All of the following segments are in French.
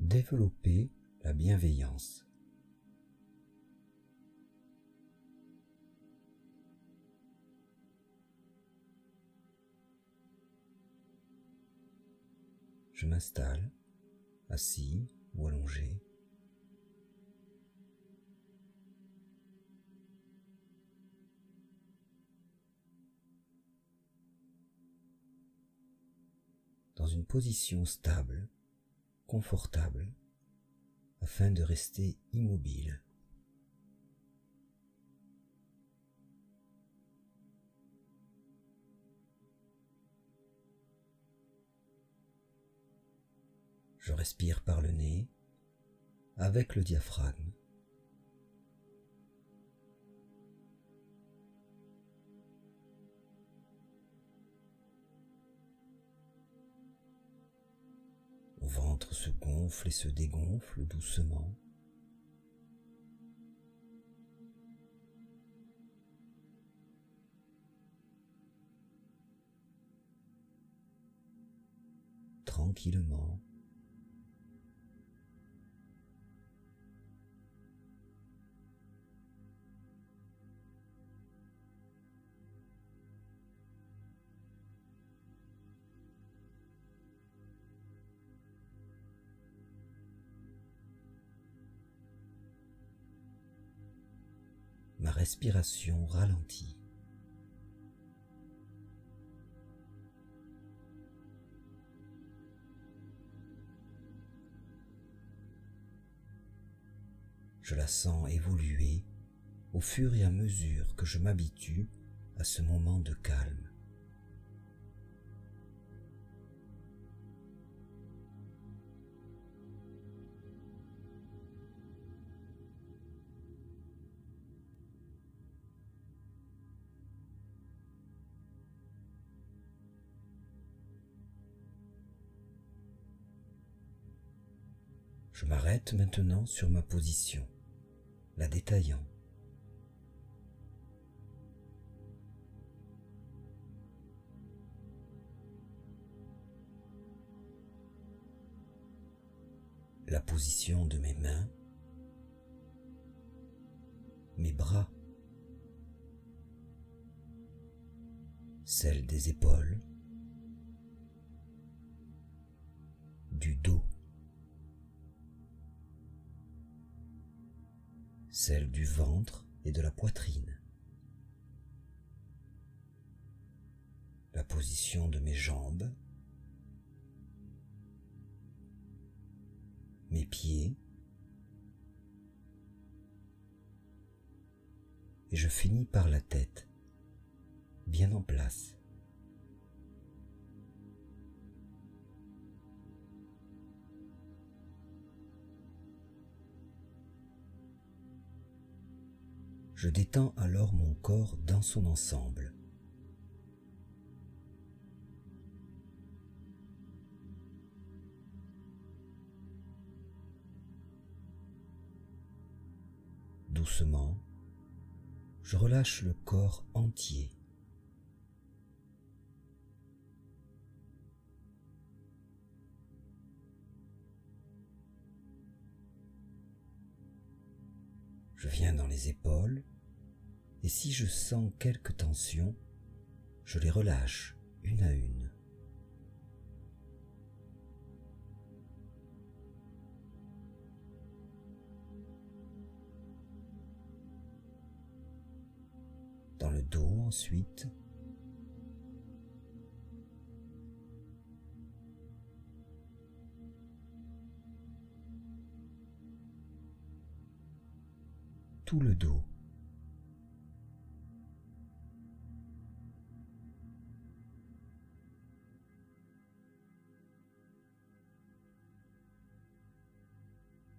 développer la bienveillance. Je m'installe, assis ou allongé. Dans une position stable, confortable, afin de rester immobile. Je respire par le nez, avec le diaphragme. Mon ventre se gonfle et se dégonfle doucement. Tranquillement. Ma respiration ralentit. Je la sens évoluer au fur et à mesure que je m'habitue à ce moment de calme. Je m'arrête maintenant sur ma position, la détaillant. La position de mes mains, mes bras, celle des épaules, du dos, celle du ventre et de la poitrine, la position de mes jambes, mes pieds, et je finis par la tête, bien en place. Je détends alors mon corps dans son ensemble. Doucement, je relâche le corps entier. Je viens dans les épaules et si je sens quelques tensions, je les relâche une à une. Dans le dos ensuite, tout le dos.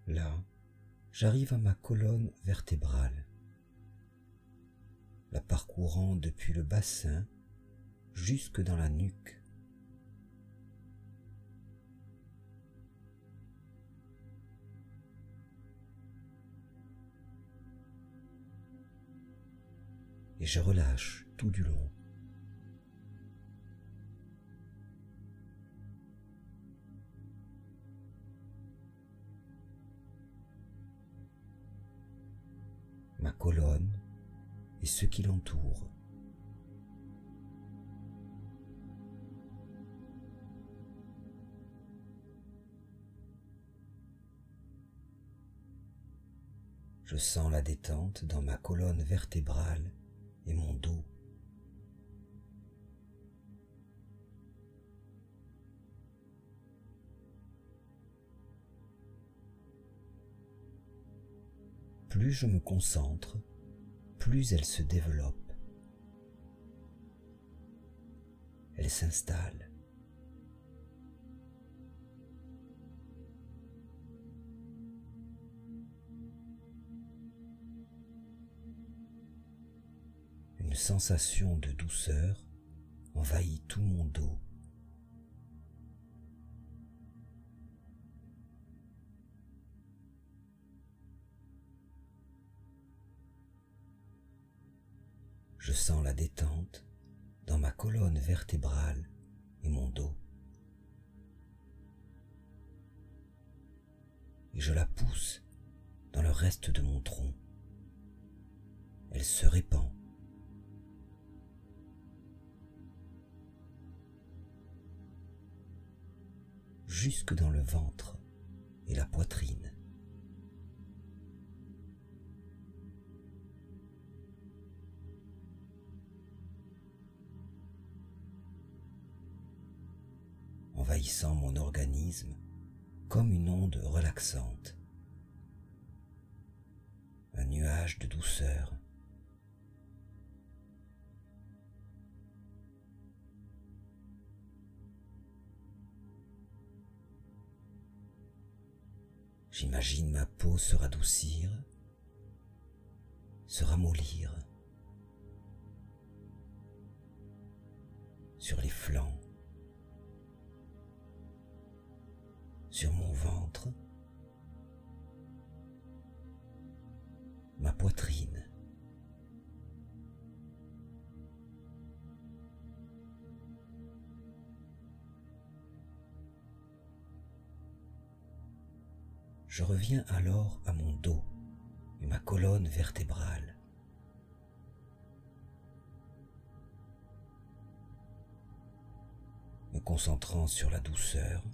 Là, j'arrive à ma colonne vertébrale, la parcourant depuis le bassin jusque dans la nuque. Et je relâche tout du long. ma colonne et ceux qui l'entourent. Je sens la détente dans ma colonne vertébrale et mon dos. Plus je me concentre, plus elle se développe. Elle s'installe. Une sensation de douceur envahit tout mon dos. Je sens la détente dans ma colonne vertébrale et mon dos. Et je la pousse dans le reste de mon tronc. Elle se répand. Jusque dans le ventre et la poitrine. Envahissant mon organisme comme une onde relaxante, un nuage de douceur. J'imagine ma peau se radoucir, se ramollir sur les flancs, sur mon ventre, ma poitrine. Je reviens alors à mon dos et ma colonne vertébrale. Me concentrant sur la douceur,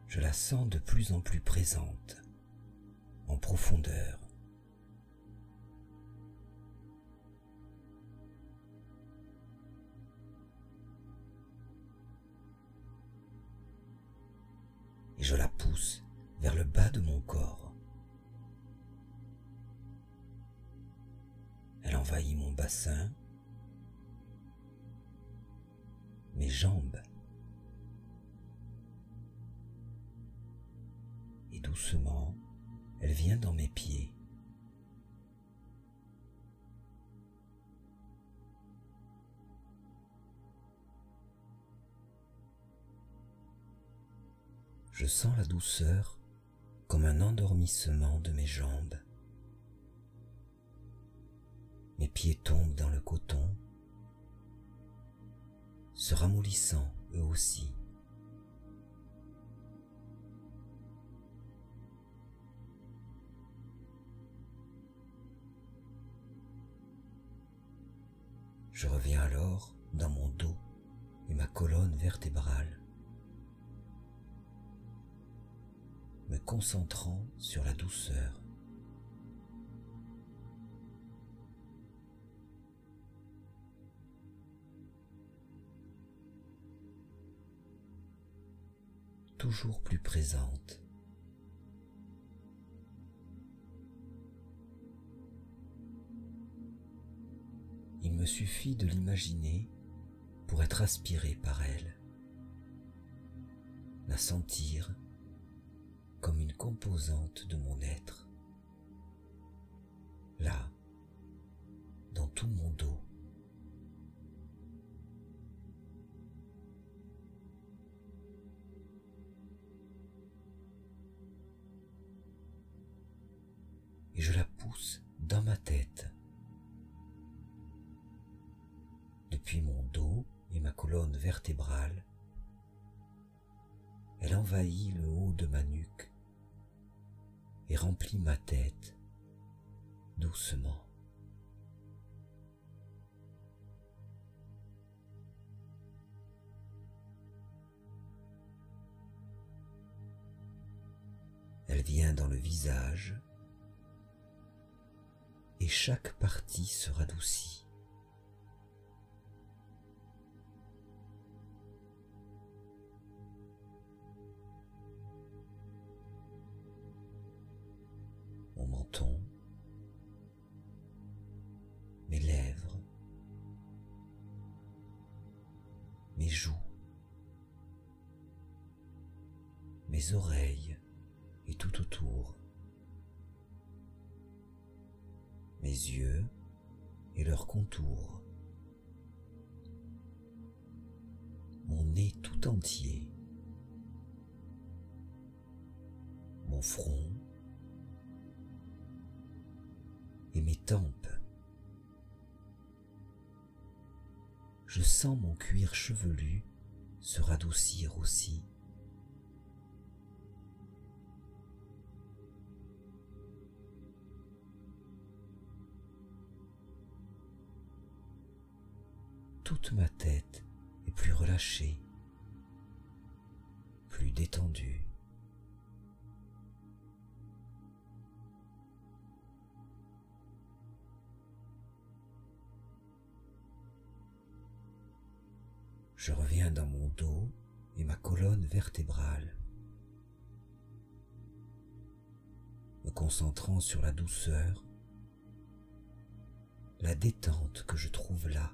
je la sens de plus en plus présente, en profondeur. Et je la pousse vers le bas de mon corps. Elle envahit mon bassin, mes jambes, et doucement, elle vient dans mes pieds. Je sens la douceur comme un endormissement de mes jambes. Mes pieds tombent dans le coton, se ramollissant eux aussi. Je reviens alors dans mon dos et ma colonne vertébrale, me concentrant sur la douceur. Toujours plus présente. Il me suffit de l'imaginer pour être aspiré par elle, la sentir comme une composante de mon être, là, dans tout mon dos. Et je la pousse dans ma tête, depuis mon dos et ma colonne vertébrale. Elle envahit le haut de ma nuque et remplit ma tête doucement. Elle vient dans le visage et chaque partie se radoucit. Mon menton, mes lèvres, mes joues, mes oreilles et tout autour, mes yeux et leurs contours, mon nez tout entier, mon front et mes tempes. Je sens mon cuir chevelu se radoucir aussi. Toute ma tête est plus relâchée, plus détendue. Je reviens dans mon dos et ma colonne vertébrale, me concentrant sur la douceur, la détente que je trouve là.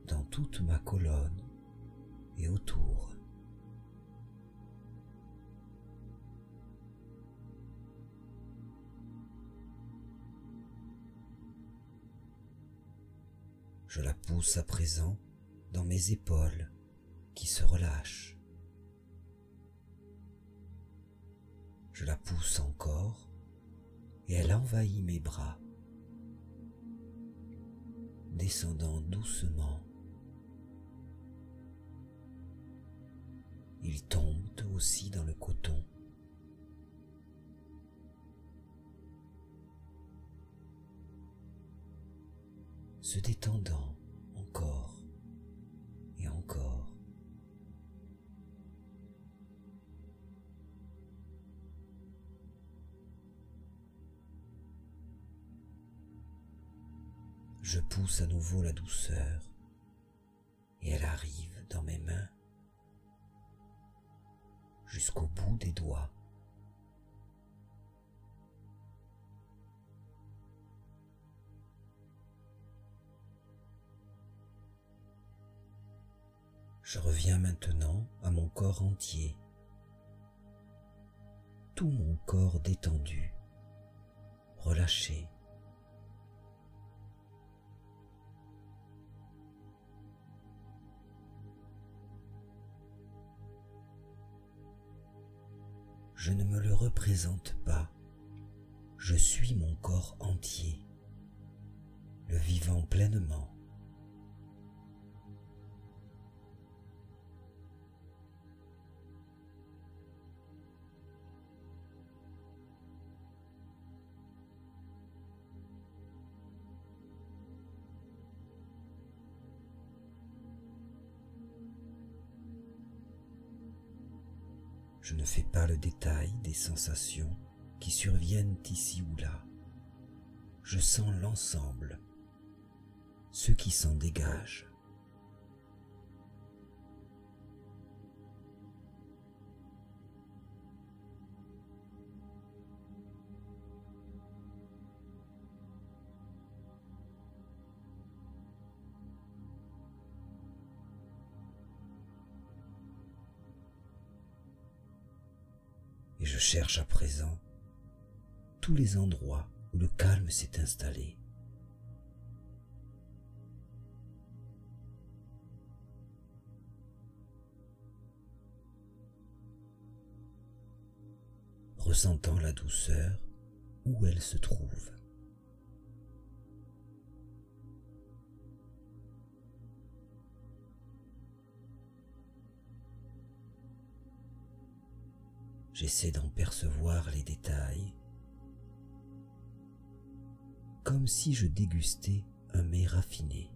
Dans toute ma colonne et autour. Je la pousse à présent dans mes épaules qui se relâchent. Je la pousse encore et elle envahit mes bras, descendant doucement. Ils tombent eux aussi dans le coton. Se détendant encore et encore. Je pousse à nouveau la douceur et elle arrive dans mes mains jusqu'au bout des doigts. Je reviens maintenant à mon corps entier, tout mon corps détendu, relâché. Je ne me le représente pas, je suis mon corps entier, le vivant pleinement. Je ne fais pas le détail des sensations qui surviennent ici ou là. Je sens l'ensemble, ce qui s'en dégage. Et je cherche à présent tous les endroits où le calme s'est installé. Ressentant la douceur où elle se trouve. J'essaie d'en percevoir les détails, comme si je dégustais un mets raffiné.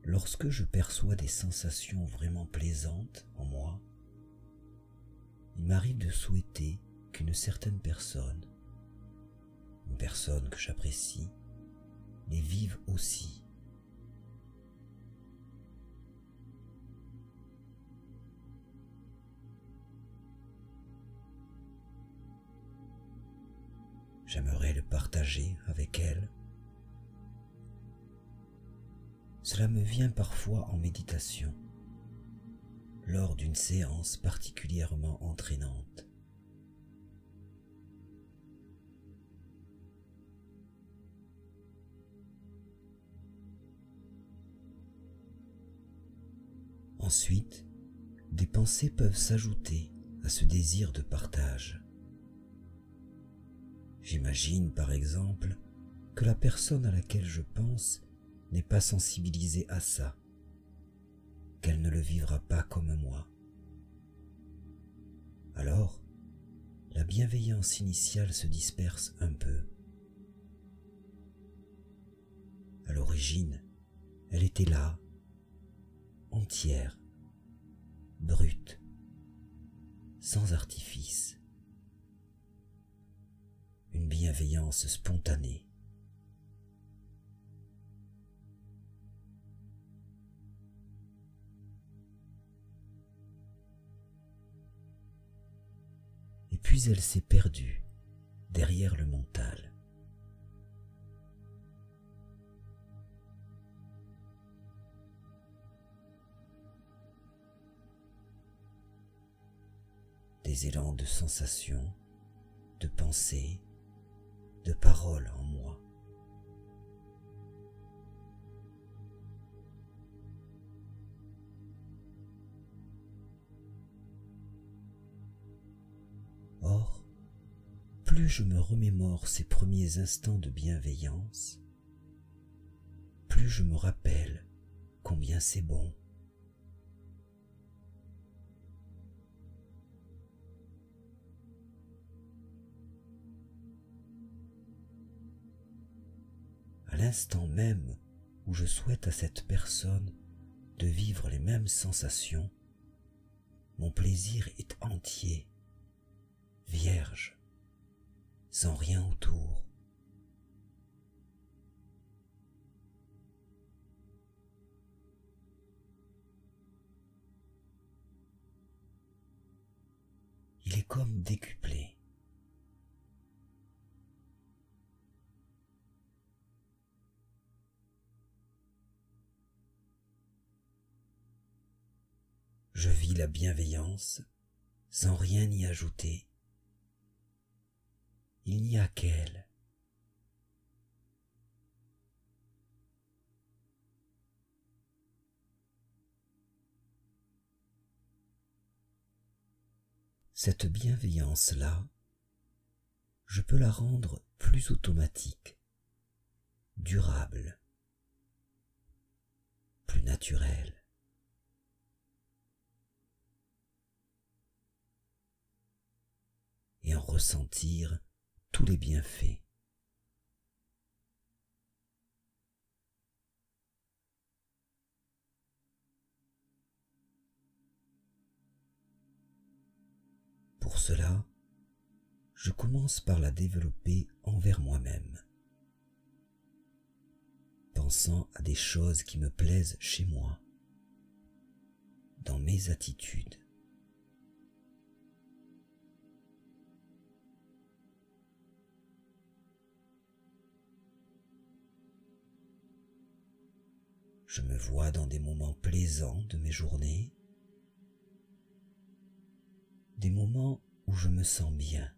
Lorsque je perçois des sensations vraiment plaisantes en moi, il m'arrive de souhaiter qu'une certaine personne, une personne que j'apprécie, les vive aussi. J'aimerais le partager avec elle. Cela me vient parfois en méditation, lors d'une séance particulièrement entraînante. Ensuite, des pensées peuvent s'ajouter à ce désir de partage. J'imagine par exemple que la personne à laquelle je pense n'est pas sensibilisée à ça, qu'elle ne le vivra pas comme moi. Alors, la bienveillance initiale se disperse un peu. À l'origine, elle était là, entière, brute, sans artifice. Une bienveillance spontanée. Et puis elle s'est perdue derrière le mental. Des élans de sensations, de pensées, de paroles en moi. Or, plus je me remémore ces premiers instants de bienveillance, plus je me rappelle combien c'est bon. À l'instant même où je souhaite à cette personne de vivre les mêmes sensations, mon plaisir est entier, vierge, sans rien autour. Il est comme décuplé. Je vis la bienveillance sans rien y ajouter. Il n'y a qu'elle. Cette bienveillance-là, je peux la rendre plus automatique, durable, plus naturelle. Et en ressentir tous les bienfaits. Pour cela, je commence par la développer envers moi-même, pensant à des choses qui me plaisent chez moi, dans mes attitudes. Je me vois dans des moments plaisants de mes journées, des moments où je me sens bien.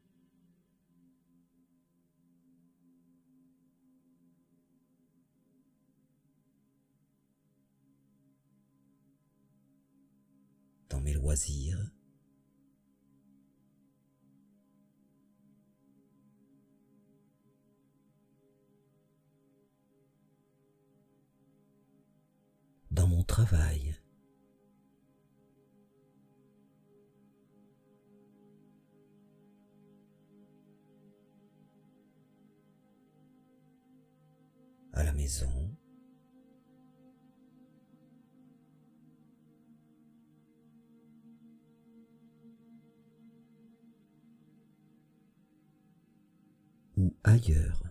loisirs, dans mon travail, à la maison, ou ailleurs.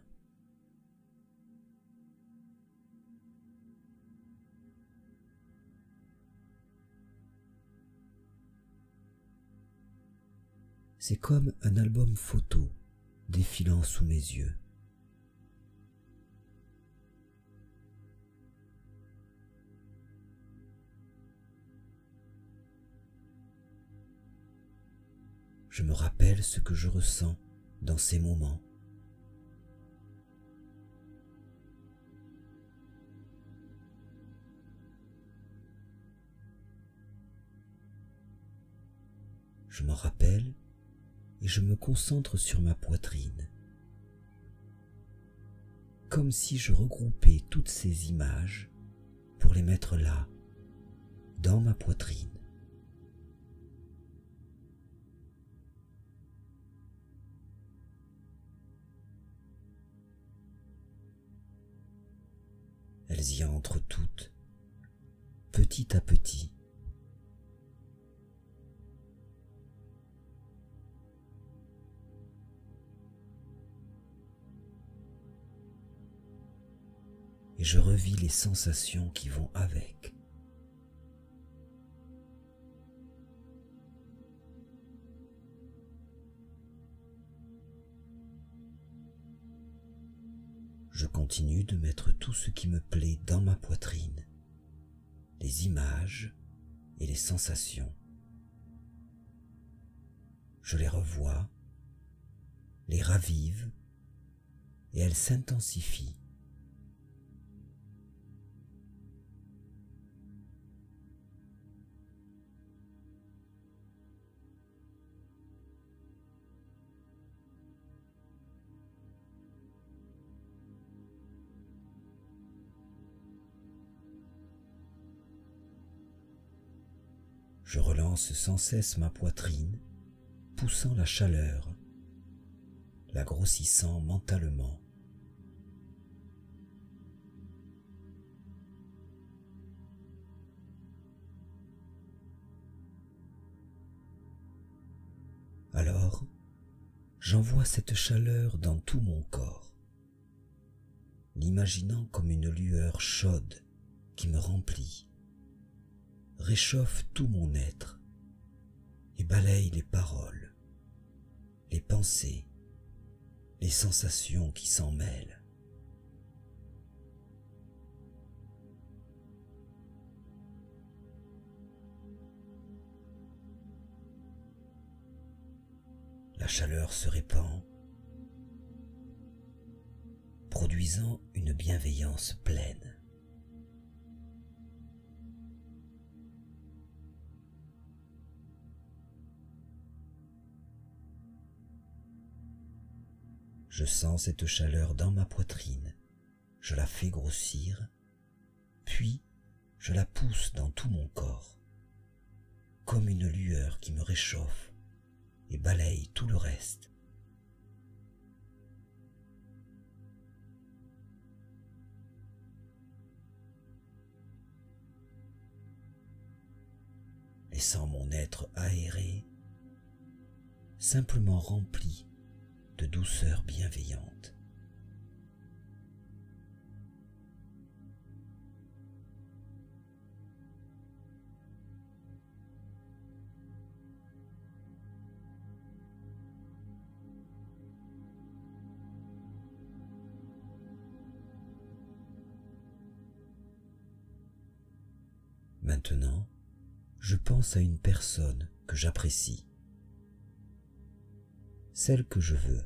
C'est comme un album photo défilant sous mes yeux. Je me rappelle ce que je ressens dans ces moments. Je m'en rappelle et je me concentre sur ma poitrine, comme si je regroupais toutes ces images pour les mettre là, dans ma poitrine. Elles y entrent toutes, petit à petit. Et je revis les sensations qui vont avec. Je continue de mettre tout ce qui me plaît dans ma poitrine, les images et les sensations. Je les revois, les ravive et elles s'intensifient. Je relance sans cesse ma poitrine, poussant la chaleur, la grossissant mentalement. Alors, j'envoie cette chaleur dans tout mon corps, l'imaginant comme une lueur chaude qui me remplit, réchauffe tout mon être et balaye les paroles, les pensées, les sensations qui s'en mêlent. La chaleur se répand, produisant une bienveillance pleine. Je sens cette chaleur dans ma poitrine, je la fais grossir, puis je la pousse dans tout mon corps, comme une lueur qui me réchauffe et balaye tout le reste. Laissant mon être aéré, simplement rempli de douceur bienveillante. Maintenant, je pense à une personne que j'apprécie, celle que je veux.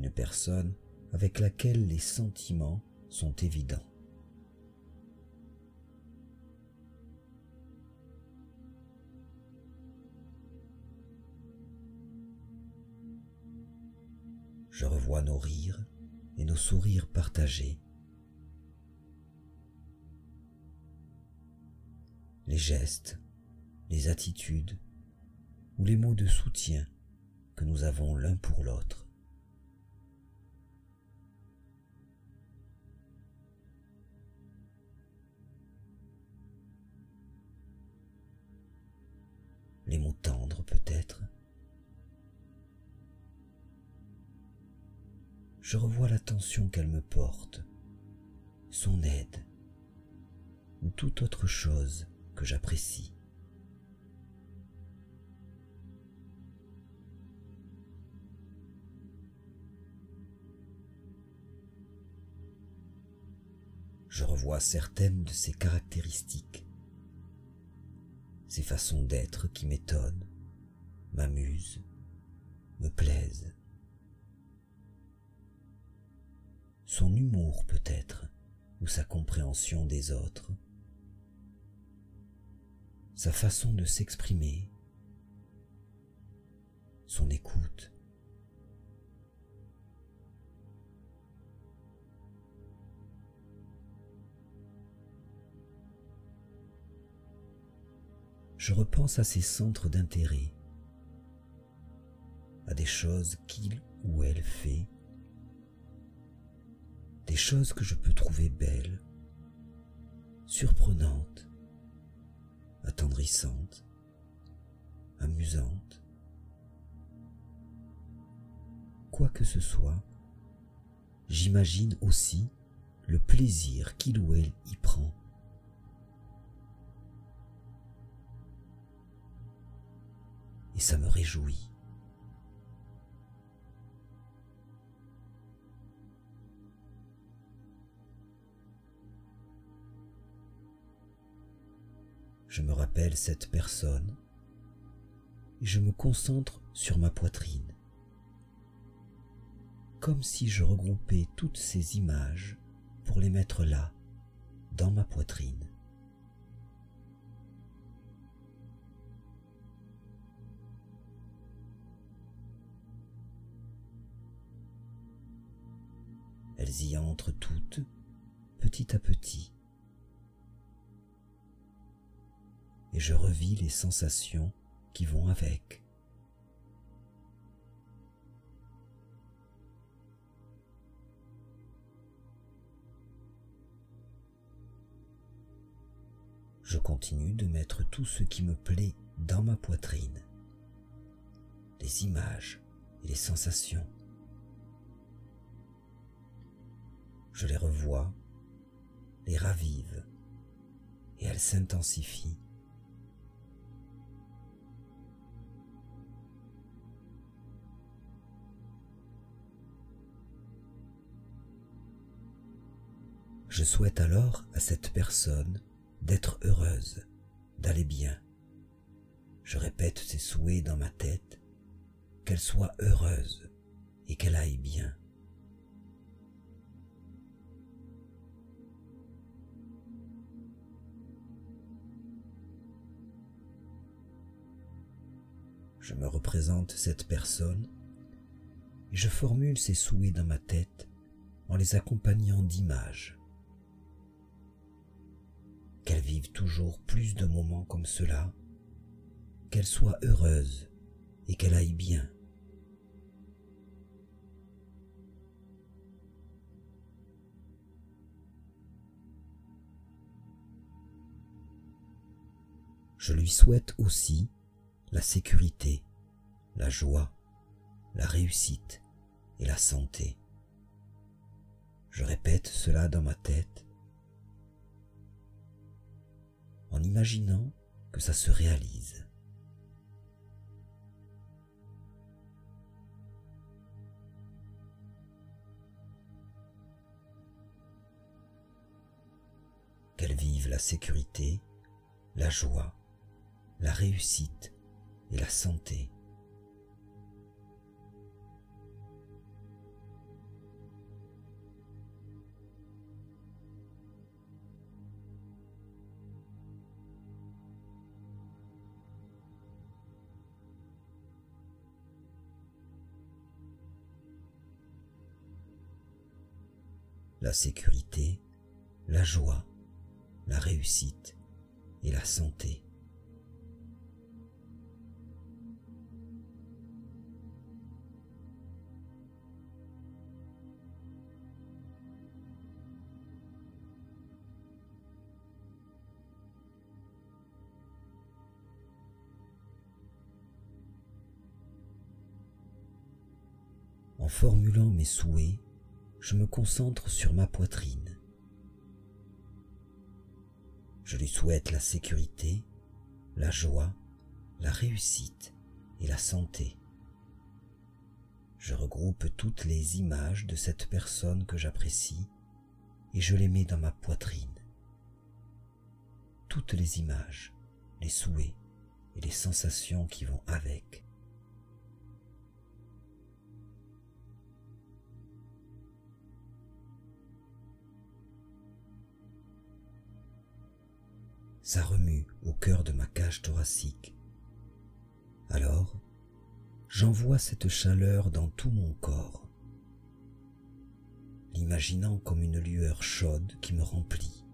une personne avec laquelle les sentiments sont évidents. Je revois nos rires et nos sourires partagés, les gestes, les attitudes ou les mots de soutien que nous avons l'un pour l'autre. Les mots tendres peut-être. Je revois l'attention qu'elle me porte, son aide ou toute autre chose que j'apprécie. Je revois certaines de ses caractéristiques, ses façons d'être qui m'étonnent, m'amusent, me plaisent. Son humour peut-être, ou sa compréhension des autres, sa façon de s'exprimer, son écoute. Je repense à ses centres d'intérêt, à des choses qu'il ou elle fait, des choses que je peux trouver belles, surprenantes, attendrissantes, amusantes. Quoi que ce soit, j'imagine aussi le plaisir qu'il ou elle y prend. Et ça me réjouit. Je me rappelle cette personne et je me concentre sur ma poitrine, comme si je regroupais toutes ces images pour les mettre là, dans ma poitrine. Elles y entrent toutes, petit à petit, et je revis les sensations qui vont avec. Je continue de mettre tout ce qui me plaît dans ma poitrine, les images et les sensations. Je les revois, les ravive, et elles s'intensifient. Je souhaite alors à cette personne d'être heureuse, d'aller bien. Je répète ses souhaits dans ma tête, qu'elle soit heureuse et qu'elle aille bien. Je me représente cette personne et je formule ses souhaits dans ma tête en les accompagnant d'images. Qu'elle vive toujours plus de moments comme cela, qu'elle soit heureuse et qu'elle aille bien. Je lui souhaite aussi la sécurité, la joie, la réussite et la santé. Je répète cela dans ma tête en imaginant que ça se réalise. Qu'elle vive la sécurité, la joie, la réussite et la santé. la sécurité, la joie, la réussite et la santé. En formulant mes souhaits, je me concentre sur ma poitrine. Je lui souhaite la sécurité, la joie, la réussite et la santé. Je regroupe toutes les images de cette personne que j'apprécie et je les mets dans ma poitrine. Toutes les images, les souhaits et les sensations qui vont avec. Ça remue au cœur de ma cage thoracique. Alors, j'envoie cette chaleur dans tout mon corps, l'imaginant comme une lueur chaude qui me remplit,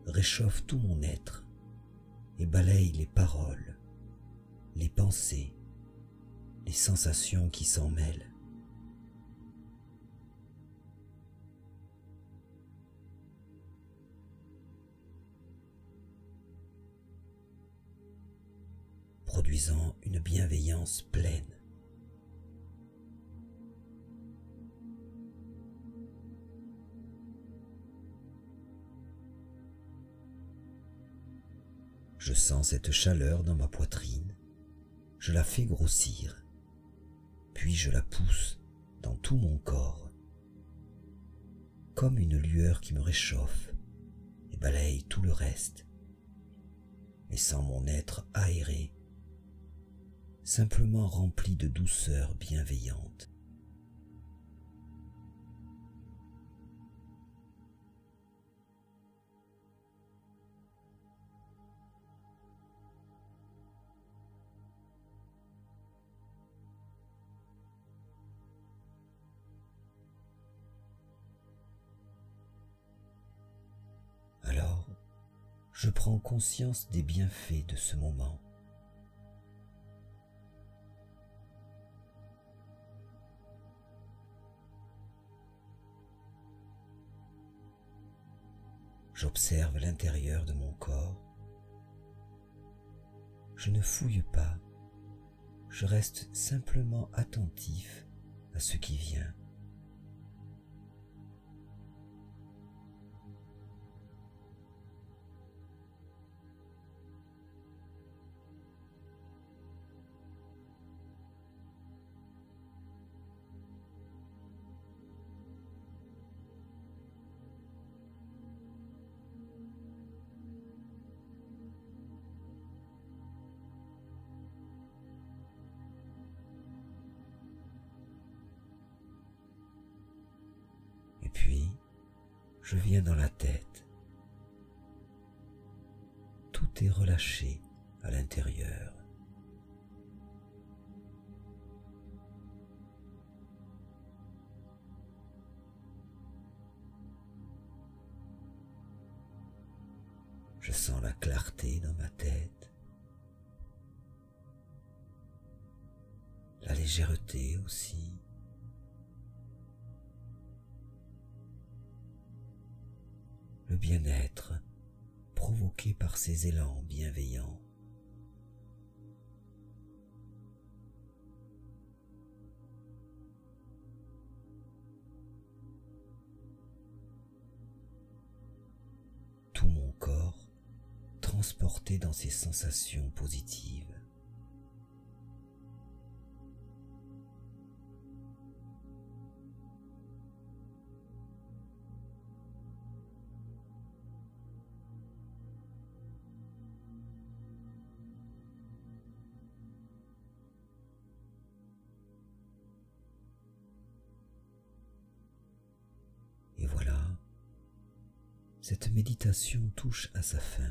réchauffe tout mon être et balaye les paroles, les pensées, les sensations qui s'en mêlent. Produisant une bienveillance pleine. Je sens cette chaleur dans ma poitrine, je la fais grossir, puis je la pousse dans tout mon corps, comme une lueur qui me réchauffe et balaye tout le reste, laissant mon être aéré, simplement rempli de douceur bienveillante. Alors, je prends conscience des bienfaits de ce moment. J'observe l'intérieur de mon corps. Je ne fouille pas, je reste simplement attentif à ce qui vient. Et puis, je viens dans la tête. Tout est relâché à l'intérieur. Je sens la clarté dans ma tête, la légèreté aussi. Le bien-être provoqué par ces élans bienveillants. Tout mon corps transporté dans ces sensations positives. Et voilà, cette méditation touche à sa fin.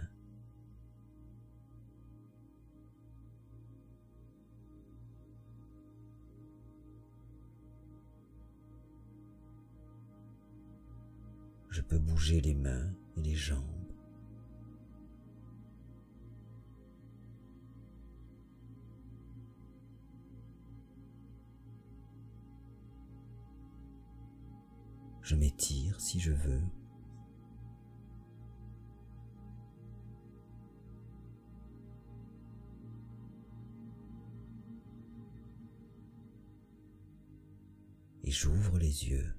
Je peux bouger les mains et les jambes. Je m'étire si je veux. Et j'ouvre les yeux.